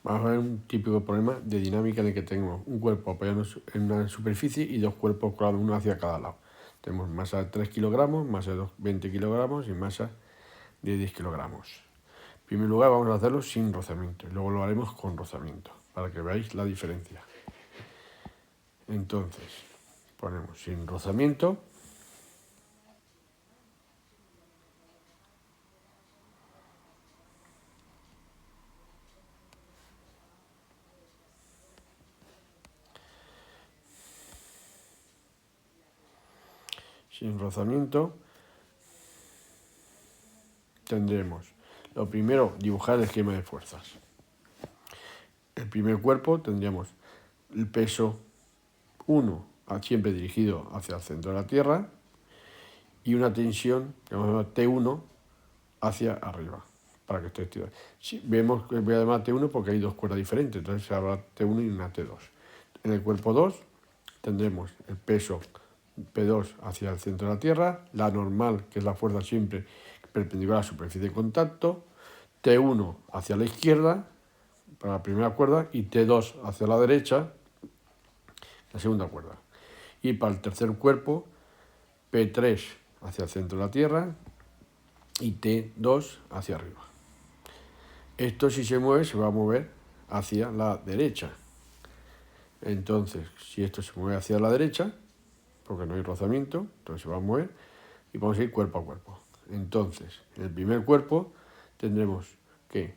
Vamos a ver un típico problema de dinámica en el que tenemos un cuerpo apoyado en una superficie y dos cuerpos colados uno hacia cada lado. Tenemos masa de 3 kilogramos, masa de 20 kilogramos y masa de 10 kilogramos. En primer lugar vamos a hacerlo sin rozamiento, y luego lo haremos con rozamiento, para que veáis la diferencia. Entonces, ponemos sin rozamiento. Sin rozamiento tendremos, lo primero, dibujar el esquema de fuerzas. El primer cuerpo tendríamos el peso 1 siempre dirigido hacia el centro de la Tierra y una tensión que vamos a llamar T1 hacia arriba, para que esté estirado. Si vemos que voy a llamar T1 porque hay dos cuerdas diferentes, entonces se habrá T1 y una T2. En el cuerpo 2 tendremos el peso P2 hacia el centro de la Tierra, la normal, que es la fuerza siempre perpendicular a la superficie de contacto, T1 hacia la izquierda, para la primera cuerda, y T2 hacia la derecha, la segunda cuerda. Y para el tercer cuerpo, P3 hacia el centro de la Tierra y T2 hacia arriba. Esto, si se mueve, se va a mover hacia la derecha. Entonces, si esto se mueve hacia la derecha, porque no hay rozamiento, entonces se va a mover y vamos a ir cuerpo a cuerpo. Entonces, en el primer cuerpo tendremos que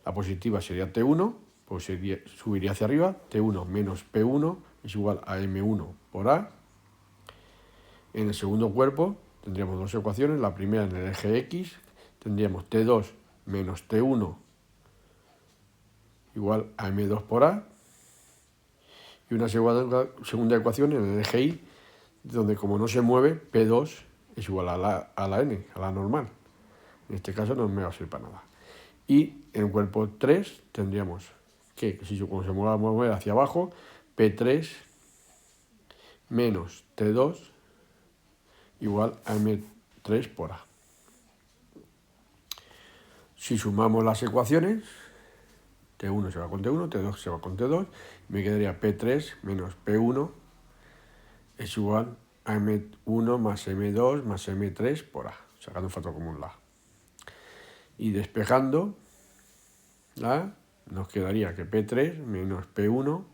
la positiva sería T1, pues subiría hacia arriba, T1 menos P1 es igual a M1 por A. En el segundo cuerpo tendríamos dos ecuaciones, la primera en el eje X, tendríamos T2 menos T1 igual a M2 por A, y una segunda ecuación en el eje Y, donde como no se mueve, P2 es igual a la N, a la normal. En este caso no me va a servir para nada. Y en el cuerpo 3 tendríamos que, si como se mueve hacia abajo, P3 menos T2 igual a M3 por A. Si sumamos las ecuaciones, T1 se va con T1, T2 se va con T2, me quedaría P3 menos P1 es igual a M1 más M2 más M3 por A, sacando un factor común la A. Y despejando la A, nos quedaría que P3 menos P1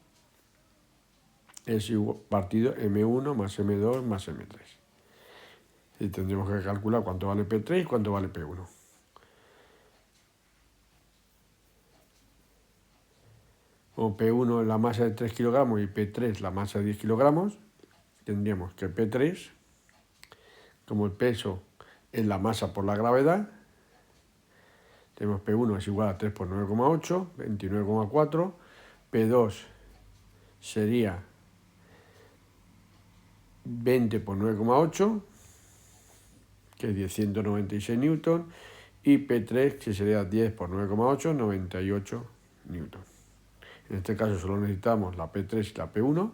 es igual partido M1 más M2 más M3. Y tendremos que calcular cuánto vale P3 y cuánto vale P1. Como P1 es la masa de 3 kilogramos y P3 la masa de 10 kilogramos, tendríamos que P3, como el peso es la masa por la gravedad, tenemos P1 es igual a 3 por 9,8, 29,4, P2 sería 20 por 9,8, que es 196 newton, y P3, que sería 10 por 9,8, 98 newton. En este caso solo necesitamos la P3 y la P1,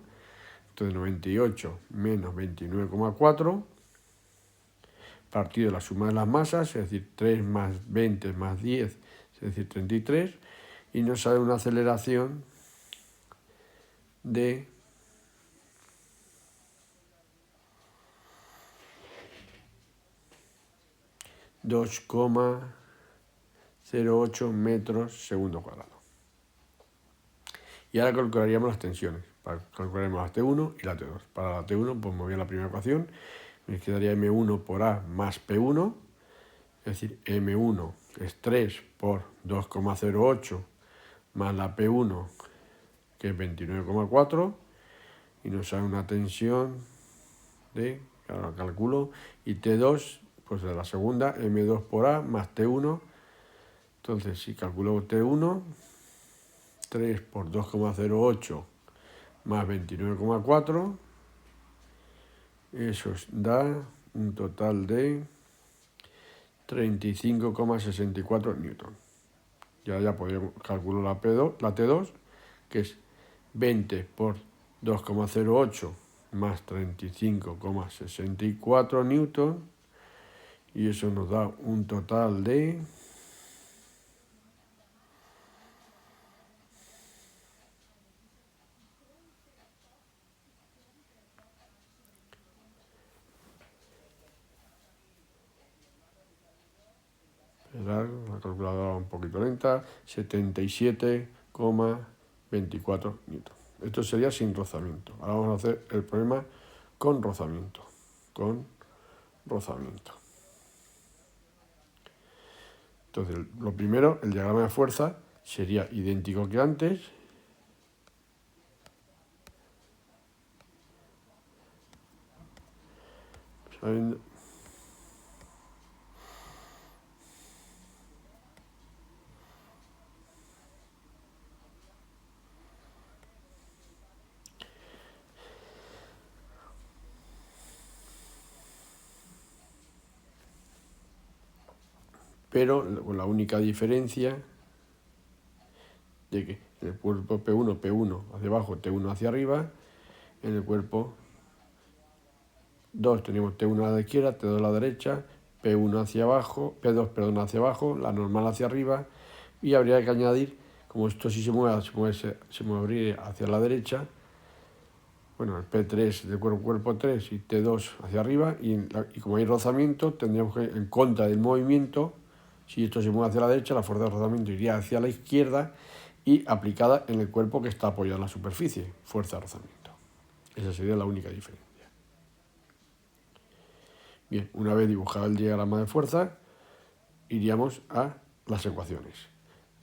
entonces 98 menos 29,4, partido de la suma de las masas, es decir, 3 más 20 más 10, es decir, 33, y nos sale una aceleración de 2,08 metros segundo cuadrado. Y ahora calcularíamos las tensiones. Calcularemos la T1 y la T2. Para la T1, pues me voy a la primera ecuación, me quedaría M1 por A más P1, es decir, M1 es 3 por 2,08 más la P1, que es 29,4, y nos sale una tensión de, ahora calculo, y T2, pues de la segunda, M2 por A más T1, entonces si calculo T1, 3 por 2,08 más 29,4, eso da un total de 35,64 newton. Ya podríamos calcular la T2, que es 20 por 2,08 más 35,64 newton, y eso nos da un total de mirar, la calculadora un poquito lenta, 77,24 newton. Esto sería sin rozamiento. Ahora vamos a hacer el problema con rozamiento. Entonces, lo primero, el diagrama de fuerza sería idéntico que antes. Sabiendo. Pero con la única diferencia de que en el cuerpo P1 hacia abajo, T1 hacia arriba, en el cuerpo 2 tenemos T1 a la izquierda, T2 a la derecha, P1 hacia abajo, P2, perdón, hacia abajo, la normal hacia arriba, y habría que añadir, como esto sí se mueve hacia la derecha, bueno, el P3 del cuerpo 3 y T2 hacia arriba, y como hay rozamiento, tendríamos que, en contra del movimiento, si esto se mueve hacia la derecha, la fuerza de rozamiento iría hacia la izquierda y aplicada en el cuerpo que está apoyado en la superficie, fuerza de rozamiento. Esa sería la única diferencia. Bien, una vez dibujado el diagrama de fuerza, iríamos a las ecuaciones.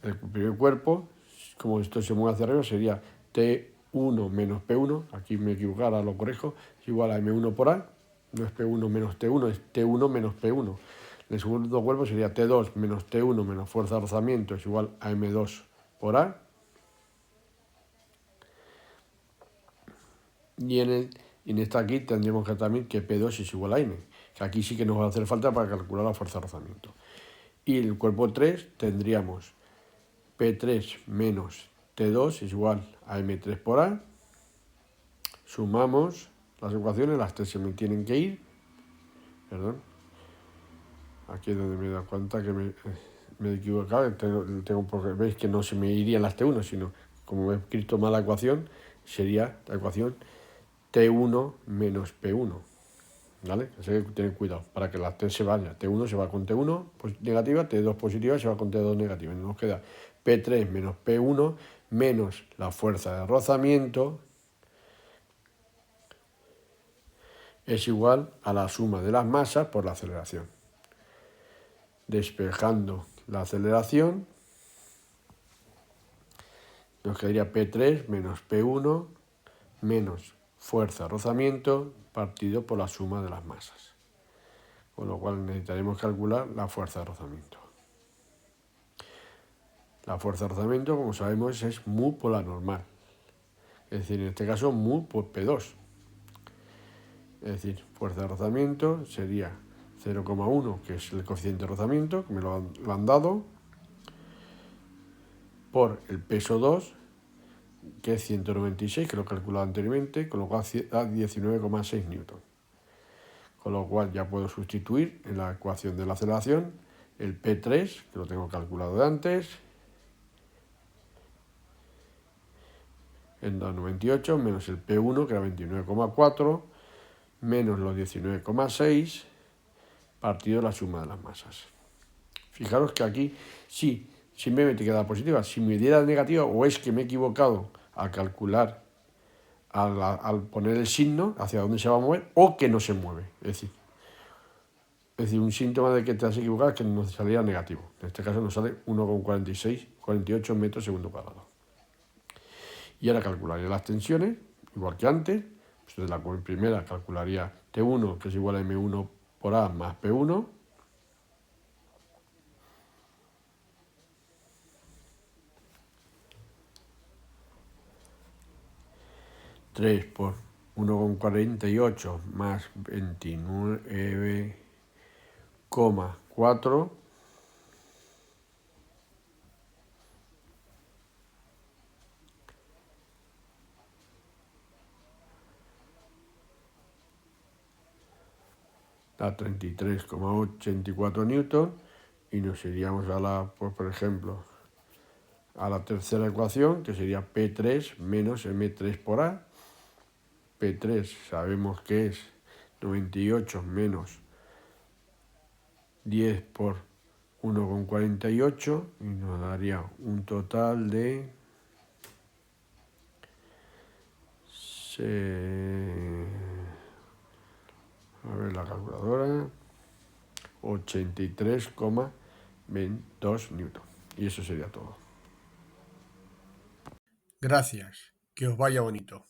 El primer cuerpo, como esto se mueve hacia arriba, sería T1 menos P1, aquí me equivocara, lo corrijo, es igual a M1 por A, no es P1 menos T1, es T1 menos P1. El segundo cuerpo sería T2 menos T1 menos fuerza de rozamiento, es igual a M2 por A. Y en esta aquí tendríamos que también que P2 es igual a M, que aquí sí que nos va a hacer falta para calcular la fuerza de rozamiento. Y el cuerpo 3 tendríamos P3 menos T2 es igual a M3 por A. Sumamos las ecuaciones, las tres se me tienen que ir. Perdón. Aquí es donde me he dado cuenta que me he equivocado. Porque veis que no se me irían las T1, sino como he escrito mal la ecuación, sería la ecuación T1 menos P1. ¿Vale? Así que tener cuidado para que las T se vayan. T1 se va con T1 negativa, T2 positiva se va con T2 negativa. Y nos queda P3 menos P1 menos la fuerza de rozamiento es igual a la suma de las masas por la aceleración. Despejando la aceleración, nos quedaría P3 menos P1 menos fuerza de rozamiento partido por la suma de las masas. Con lo cual necesitaremos calcular la fuerza de rozamiento. La fuerza de rozamiento, como sabemos, es mu por la normal. Es decir, en este caso, mu por P2. Es decir, fuerza de rozamiento sería 0,1, que es el coeficiente de rozamiento, que me lo han dado, por el peso 2, que es 196, que lo he calculado anteriormente, con lo cual da 19,6 newton. Con lo cual ya puedo sustituir en la ecuación de la aceleración el P3, que lo tengo calculado de antes, en 2,98, menos el P1, que era 29,4, menos los 19,6, partido de la suma de las masas. Fijaros que aquí sí, simplemente queda positiva. Si me diera negativa, o es que me he equivocado al calcular, al poner el signo hacia dónde se va a mover, o que no se mueve. Es decir, un síntoma de que te has equivocado es que nos saliera negativo. En este caso nos sale 1,48 metros segundo cuadrado. Y ahora calcularía las tensiones, igual que antes. Pues de la primera calcularía T1, que es igual a M1 por A más P1. Tres por 1,48 más 29,4 da 33,84 newton y nos iríamos a la, pues, por ejemplo, a la tercera ecuación, que sería P3 menos M3 por A. P3 sabemos que es 98 menos 10 por 1,48 y nos daría un total de a ver la calculadora, 83,2 newton. Y eso sería todo. Gracias. Que os vaya bonito.